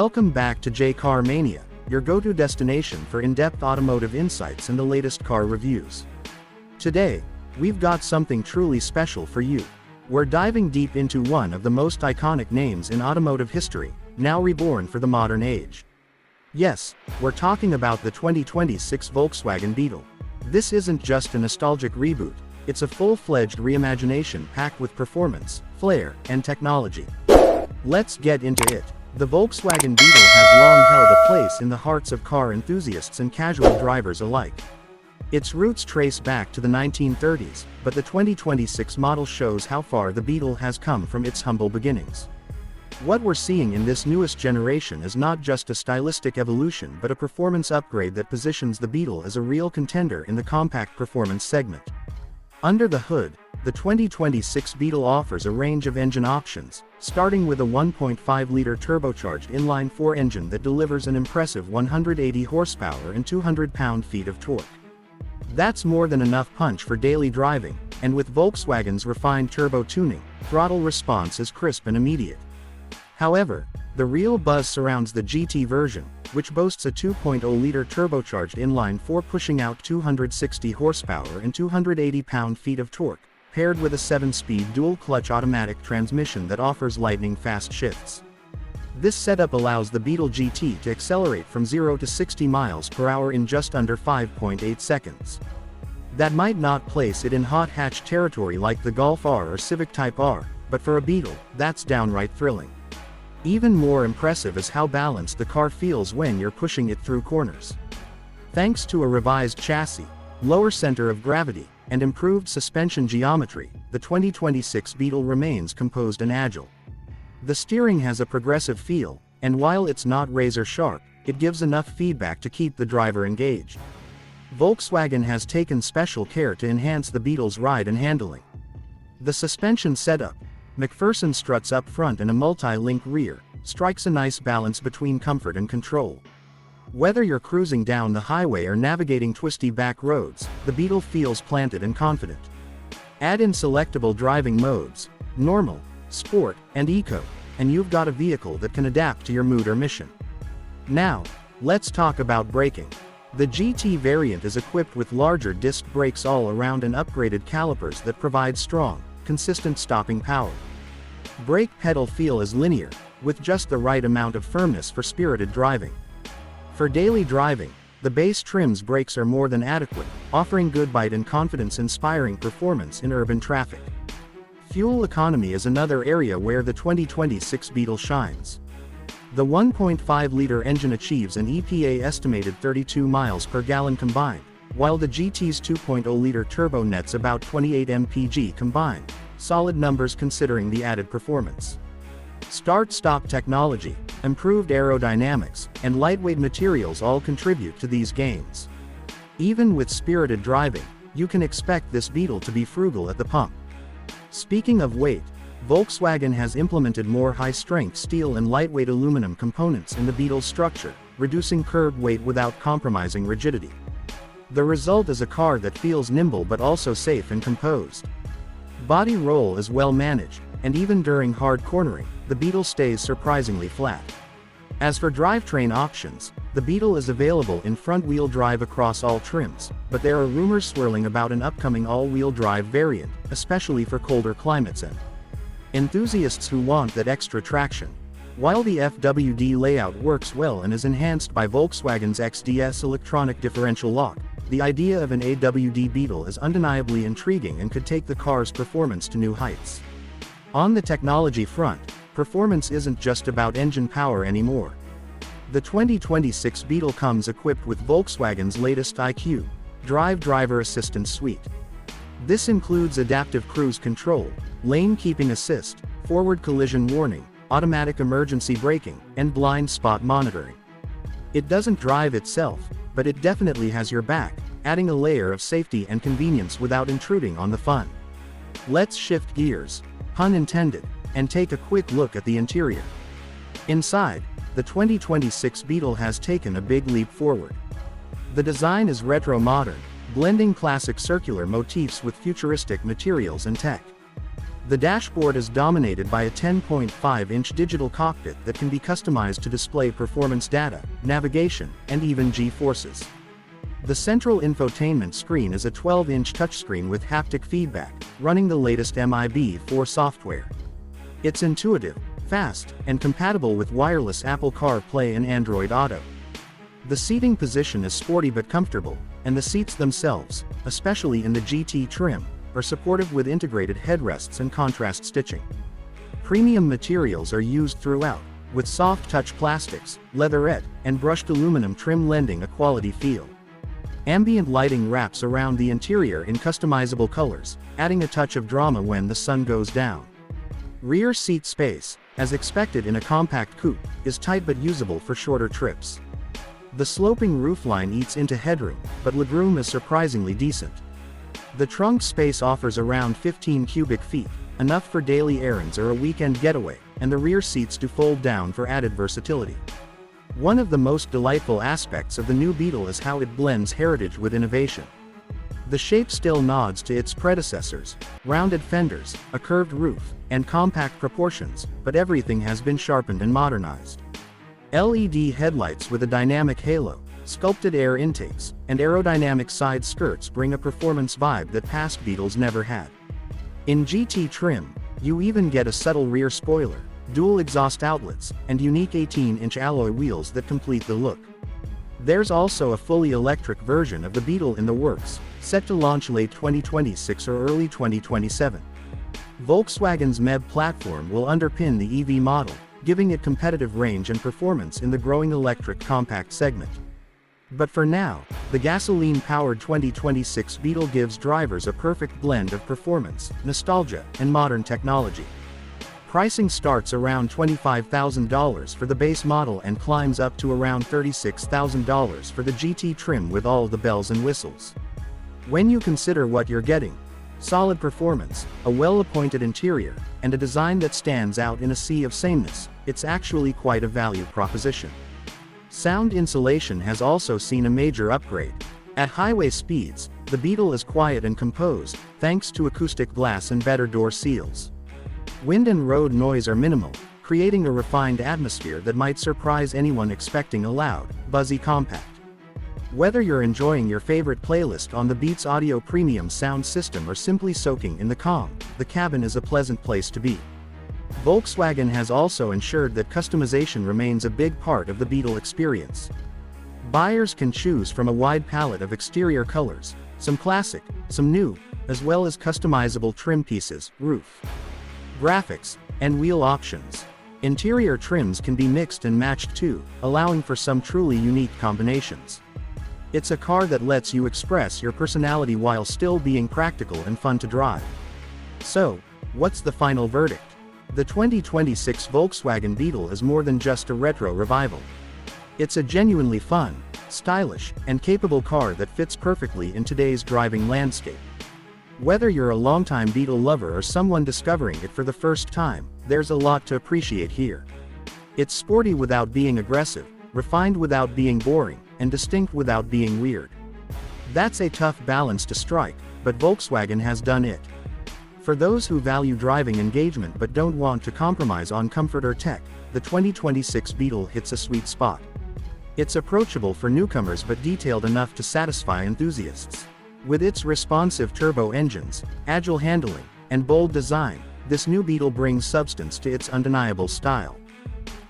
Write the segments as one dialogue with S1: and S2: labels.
S1: Welcome back to J Car Mania, your go-to destination for in-depth automotive insights and the latest car reviews. Today, we've got something truly special for you. We're diving deep into one of the most iconic names in automotive history, now reborn for the modern age. Yes, we're talking about the 2026 Volkswagen Beetle. This isn't just a nostalgic reboot, it's a full-fledged reimagination packed with performance, flair, and technology. Let's get into it. The Volkswagen Beetle has long held a place in the hearts of car enthusiasts and casual drivers alike. Its roots trace back to the 1930s, but the 2026 model shows how far the Beetle has come from its humble beginnings. What we're seeing in this newest generation is not just a stylistic evolution but a performance upgrade that positions the Beetle as a real contender in the compact performance segment. Under the hood, the 2026 Beetle offers a range of engine options, starting with a 1.5-liter turbocharged inline-4 engine that delivers an impressive 180 horsepower and 200 pound-feet of torque. That's more than enough punch for daily driving, and with Volkswagen's refined turbo tuning, throttle response is crisp and immediate. However, the real buzz surrounds the GT version, which boasts a 2.0-liter turbocharged inline-4 pushing out 260 horsepower and 280 pound-feet of torque, paired with a 7-speed dual-clutch automatic transmission that offers lightning-fast shifts. This setup allows the Beetle GT to accelerate from 0 to 60 miles per hour in just under 5.8 seconds. That might not place it in hot hatch territory like the Golf R or Civic Type R, but for a Beetle, that's downright thrilling. Even more impressive is how balanced the car feels when you're pushing it through corners. Thanks to a revised chassis, lower center of gravity, and improved suspension geometry, the 2026 Beetle remains composed and agile. The steering has a progressive feel, and while it's not razor-sharp, it gives enough feedback to keep the driver engaged. Volkswagen has taken special care to enhance the Beetle's ride and handling. The suspension setup, McPherson struts up front and a multi-link rear, strikes a nice balance between comfort and control. Whether you're cruising down the highway or navigating twisty back roads, the Beetle feels planted and confident. Add in selectable driving modes, normal, sport, and eco, and you've got a vehicle that can adapt to your mood or mission. Now, let's talk about braking. The GT variant is equipped with larger disc brakes all around and upgraded calipers that provide strong, consistent stopping power. Brake pedal feel is linear, with just the right amount of firmness for spirited driving. For daily driving, the base trim's brakes are more than adequate, offering good bite and confidence-inspiring performance in urban traffic. Fuel economy is another area where the 2026 Beetle shines. The 1.5-liter engine achieves an EPA estimated 32 miles per gallon combined, while the GT's 2.0-liter turbo nets about 28 mpg combined, solid numbers considering the added performance. Start-stop technology, improved aerodynamics, and lightweight materials all contribute to these gains. Even with spirited driving, you can expect this Beetle to be frugal at the pump. Speaking of weight, Volkswagen has implemented more high-strength steel and lightweight aluminum components in the Beetle's structure, reducing curb weight without compromising rigidity. The result is a car that feels nimble but also safe and composed. Body roll is well managed, and even during hard cornering, the Beetle stays surprisingly flat. As for drivetrain options, the Beetle is available in front-wheel drive across all trims, but there are rumors swirling about an upcoming all-wheel drive variant, especially for colder climates and enthusiasts who want that extra traction. While the FWD layout works well and is enhanced by Volkswagen's XDS electronic differential lock, the idea of an AWD Beetle is undeniably intriguing and could take the car's performance to new heights. On the technology front, performance isn't just about engine power anymore. The 2026 Beetle comes equipped with Volkswagen's latest IQ Drive Driver Assistance Suite. This includes adaptive cruise control, lane keeping assist, forward collision warning, automatic emergency braking, and blind spot monitoring. It doesn't drive itself, but it definitely has your back, adding a layer of safety and convenience without intruding on the fun. Let's shift gears, pun intended, and take a quick look at the interior. Inside, the 2026 Beetle has taken a big leap forward. The design is retro-modern, blending classic circular motifs with futuristic materials and tech. The dashboard is dominated by a 10.5-inch digital cockpit that can be customized to display performance data, navigation, and even G-forces. The central infotainment screen is a 12-inch touchscreen with haptic feedback, running the latest MIB4 software. It's intuitive, fast, and compatible with wireless Apple CarPlay and Android Auto. The seating position is sporty but comfortable, and the seats themselves, especially in the GT trim, are supportive with integrated headrests and contrast stitching. Premium materials are used throughout, with soft-touch plastics, leatherette, and brushed aluminum trim lending a quality feel. Ambient lighting wraps around the interior in customizable colors, adding a touch of drama when the sun goes down. Rear seat space, as expected in a compact coupe, is tight but usable for shorter trips. The sloping roofline eats into headroom, but legroom is surprisingly decent. The trunk space offers around 15 cubic feet, enough for daily errands or a weekend getaway, and the rear seats do fold down for added versatility. One of the most delightful aspects of the new Beetle is how it blends heritage with innovation. The shape still nods to its predecessors, rounded fenders, a curved roof, and compact proportions, but everything has been sharpened and modernized. LED headlights with a dynamic halo, sculpted air intakes, and aerodynamic side skirts bring a performance vibe that past Beetles never had. In GT trim, you even get a subtle rear spoiler, dual exhaust outlets, and unique 18-inch alloy wheels that complete the look. There's also a fully electric version of the Beetle in the works, set to launch late 2026 or early 2027. Volkswagen's MEB platform will underpin the EV model, giving it competitive range and performance in the growing electric compact segment. But for now, the gasoline-powered 2026 Beetle gives drivers a perfect blend of performance, nostalgia, and modern technology. Pricing starts around $25,000 for the base model and climbs up to around $36,000 for the GT trim with all the bells and whistles. When you consider what you're getting, solid performance, a well-appointed interior, and a design that stands out in a sea of sameness, it's actually quite a value proposition. Sound insulation has also seen a major upgrade. At highway speeds, the Beetle is quiet and composed, thanks to acoustic glass and better door seals. Wind and road noise are minimal, creating a refined atmosphere that might surprise anyone expecting a loud, buzzy compact. Whether you're enjoying your favorite playlist on the Beats Audio Premium sound system or simply soaking in the calm, the cabin is a pleasant place to be. Volkswagen has also ensured that customization remains a big part of the Beetle experience. Buyers can choose from a wide palette of exterior colors, some classic, some new, as well as customizable trim pieces, roof, graphics, and wheel options. Interior trims can be mixed and matched too, allowing for some truly unique combinations. It's a car that lets you express your personality while still being practical and fun to drive. So, what's the final verdict? The 2026 Volkswagen Beetle is more than just a retro revival. It's a genuinely fun, stylish, and capable car that fits perfectly in today's driving landscape. Whether you're a longtime Beetle lover or someone discovering it for the first time, there's a lot to appreciate here. It's sporty without being aggressive, refined without being boring, and distinct without being weird. That's a tough balance to strike, but Volkswagen has done it. For those who value driving engagement but don't want to compromise on comfort or tech, the 2026 Beetle hits a sweet spot. It's approachable for newcomers but detailed enough to satisfy enthusiasts. With its responsive turbo engines, agile handling, and bold design, this new Beetle brings substance to its undeniable style.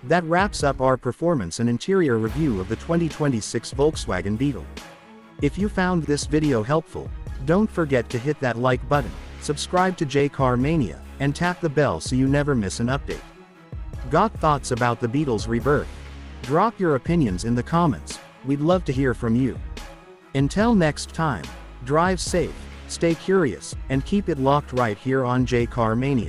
S1: That wraps up our performance and interior review of the 2026 Volkswagen Beetle. If you found this video helpful, don't forget to hit that like button, subscribe to J Car Mania, and tap the bell so you never miss an update. Got thoughts about the Beetle's rebirth? Drop your opinions in the comments, we'd love to hear from you. Until next time, drive safe, stay curious, and keep it locked right here on J Car Mania.